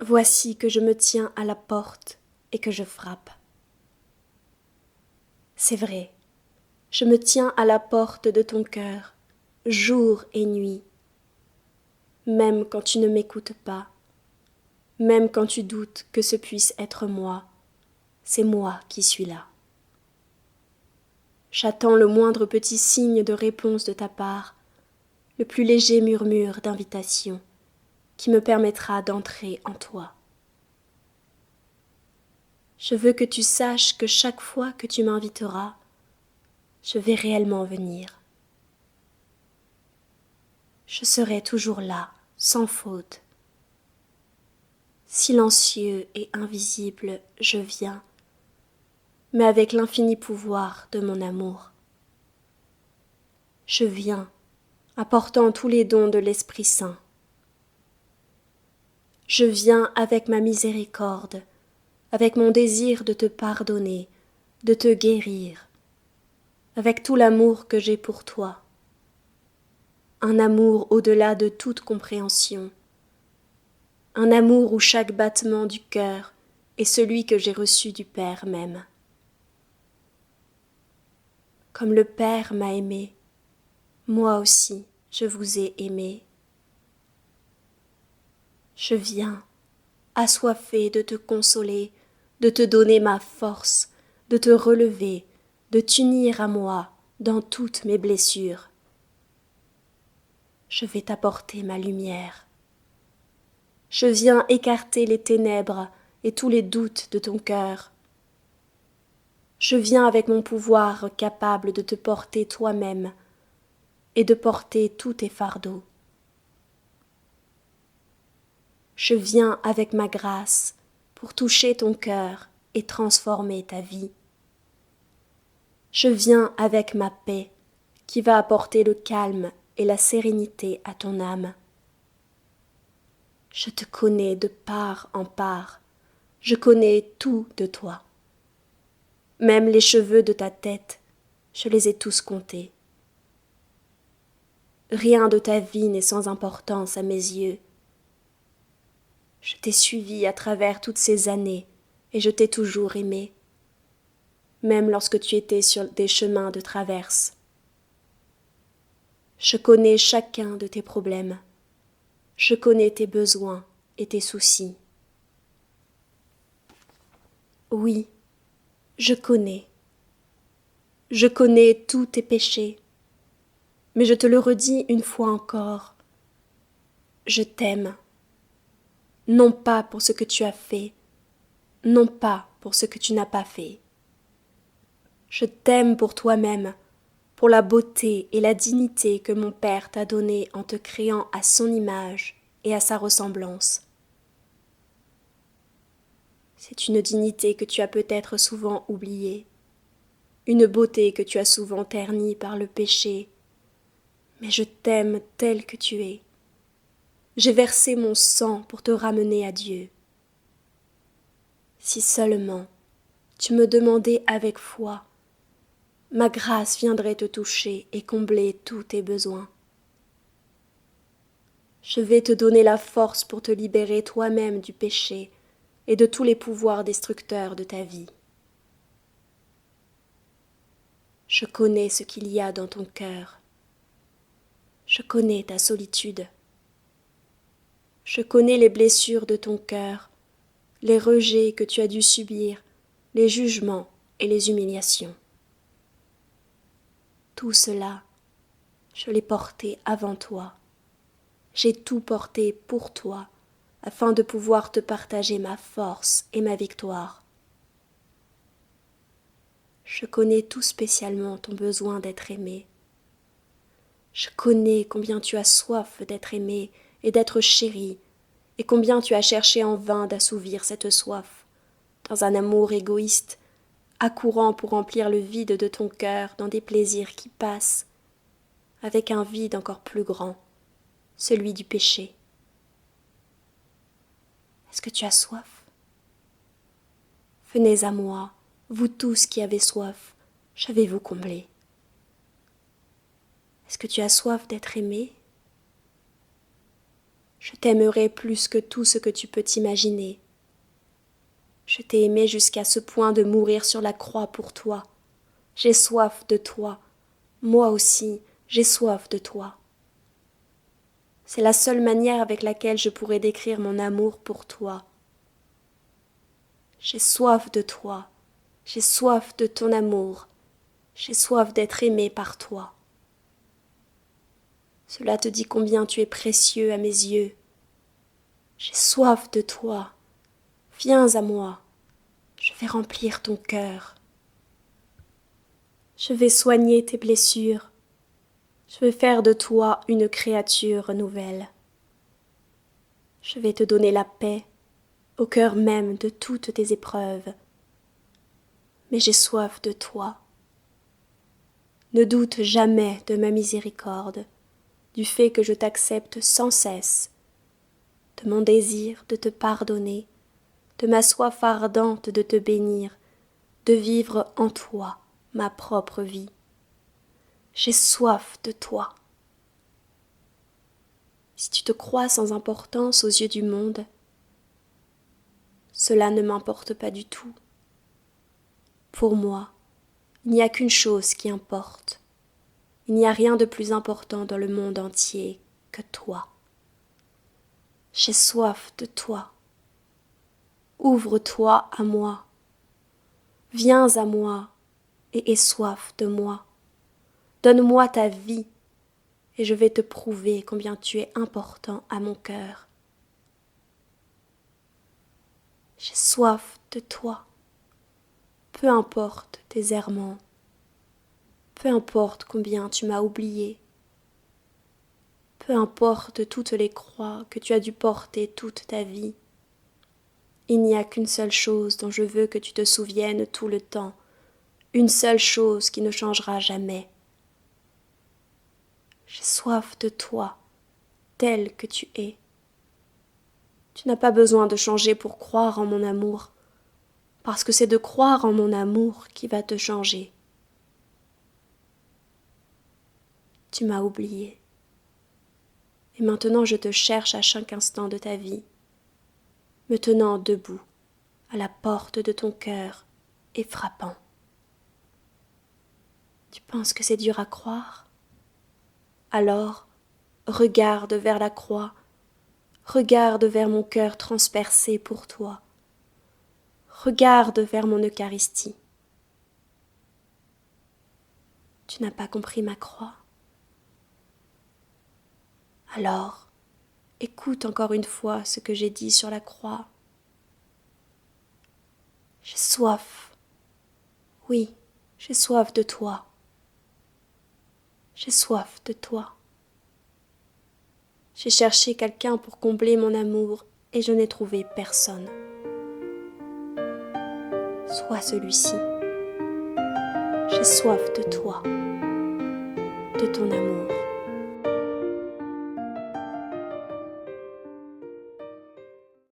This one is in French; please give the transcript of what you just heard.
Voici que je me tiens à la porte et que je frappe. C'est vrai, je me tiens à la porte de ton cœur, jour et nuit, même quand tu ne m'écoutes pas, même quand tu doutes que ce puisse être moi, c'est moi qui suis là. J'attends le moindre petit signe de réponse de ta part, le plus léger murmure d'invitation qui me permettra d'entrer en toi. Je veux que tu saches que chaque fois que tu m'inviteras, je vais réellement venir. Je serai toujours là, sans faute. Silencieux et invisible, je viens, mais avec l'infini pouvoir de mon amour. Je viens, apportant tous les dons de l'Esprit Saint. Je viens avec ma miséricorde, avec mon désir de te pardonner, de te guérir, avec tout l'amour que j'ai pour toi. Un amour au-delà de toute compréhension, un amour où chaque battement du cœur est celui que j'ai reçu du Père même. Comme le Père m'a aimé, moi aussi je vous ai aimé. Je viens, assoiffé de te consoler, de te donner ma force, de te relever, de t'unir à moi dans toutes mes blessures. Je vais t'apporter ma lumière. Je viens écarter les ténèbres et tous les doutes de ton cœur. Je viens avec mon pouvoir capable de te porter toi-même et de porter tous tes fardeaux. Je viens avec ma grâce pour toucher ton cœur et transformer ta vie. Je viens avec ma paix qui va apporter le calme et la sérénité à ton âme. Je te connais de part en part, je connais tout de toi. Même les cheveux de ta tête, je les ai tous comptés. Rien de ta vie n'est sans importance à mes yeux. Je t'ai suivi à travers toutes ces années et je t'ai toujours aimé, même lorsque tu étais sur des chemins de traverse. Je connais chacun de tes problèmes. Je connais tes besoins et tes soucis. Oui, je connais. Je connais tous tes péchés. Mais je te le redis une fois encore. Je t'aime. Non pas pour ce que tu as fait, non pas pour ce que tu n'as pas fait. Je t'aime pour toi-même, pour la beauté et la dignité que mon Père t'a donnée en te créant à son image et à sa ressemblance. C'est une dignité que tu as peut-être souvent oubliée, une beauté que tu as souvent ternie par le péché, mais je t'aime tel que tu es. J'ai versé mon sang pour te ramener à Dieu. Si seulement tu me demandais avec foi, ma grâce viendrait te toucher et combler tous tes besoins. Je vais te donner la force pour te libérer toi-même du péché et de tous les pouvoirs destructeurs de ta vie. Je connais ce qu'il y a dans ton cœur. Je connais ta solitude. Je connais les blessures de ton cœur, les rejets que tu as dû subir, les jugements et les humiliations. Tout cela, je l'ai porté avant toi. J'ai tout porté pour toi, afin de pouvoir te partager ma force et ma victoire. Je connais tout spécialement ton besoin d'être aimé. Je connais combien tu as soif d'être aimé et d'être chéri, et combien tu as cherché en vain d'assouvir cette soif, dans un amour égoïste, accourant pour remplir le vide de ton cœur dans des plaisirs qui passent, avec un vide encore plus grand, celui du péché. Est-ce que tu as soif? Venez à moi, vous tous qui avez soif, je vais vous combler. Est-ce que tu as soif d'être aimé? Je t'aimerai plus que tout ce que tu peux t'imaginer. Je t'ai aimé jusqu'à ce point de mourir sur la croix pour toi. J'ai soif de toi. Moi aussi, j'ai soif de toi. C'est la seule manière avec laquelle je pourrais décrire mon amour pour toi. J'ai soif de toi. J'ai soif de ton amour. J'ai soif d'être aimé par toi. Cela te dit combien tu es précieux à mes yeux. J'ai soif de toi. Viens à moi. Je vais remplir ton cœur. Je vais soigner tes blessures. Je vais faire de toi une créature nouvelle. Je vais te donner la paix au cœur même de toutes tes épreuves. Mais j'ai soif de toi. Ne doute jamais de ma miséricorde, du fait que je t'accepte sans cesse, de mon désir de te pardonner, de ma soif ardente de te bénir, de vivre en toi ma propre vie. J'ai soif de toi. Si tu te crois sans importance aux yeux du monde, cela ne m'importe pas du tout. Pour moi, il n'y a qu'une chose qui importe. Il n'y a rien de plus important dans le monde entier que toi. J'ai soif de toi. Ouvre-toi à moi. Viens à moi et aie soif de moi. Donne-moi ta vie et je vais te prouver combien tu es important à mon cœur. J'ai soif de toi. Peu importe tes errements, peu importe combien tu m'as oublié, peu importe toutes les croix que tu as dû porter toute ta vie, il n'y a qu'une seule chose dont je veux que tu te souviennes tout le temps, une seule chose qui ne changera jamais. J'ai soif de toi, tel que tu es. Tu n'as pas besoin de changer pour croire en mon amour, parce que c'est de croire en mon amour qui va te changer. Tu m'as oublié, et maintenant je te cherche à chaque instant de ta vie, me tenant debout à la porte de ton cœur et frappant. Tu penses que c'est dur à croire? Alors, regarde vers la croix, regarde vers mon cœur transpercé pour toi, regarde vers mon Eucharistie. Tu n'as pas compris ma croix? Alors, écoute encore une fois ce que j'ai dit sur la croix. J'ai soif. Oui, j'ai soif de toi. J'ai soif de toi. J'ai cherché quelqu'un pour combler mon amour et je n'ai trouvé personne. Sois celui-ci. J'ai soif de toi, de ton amour.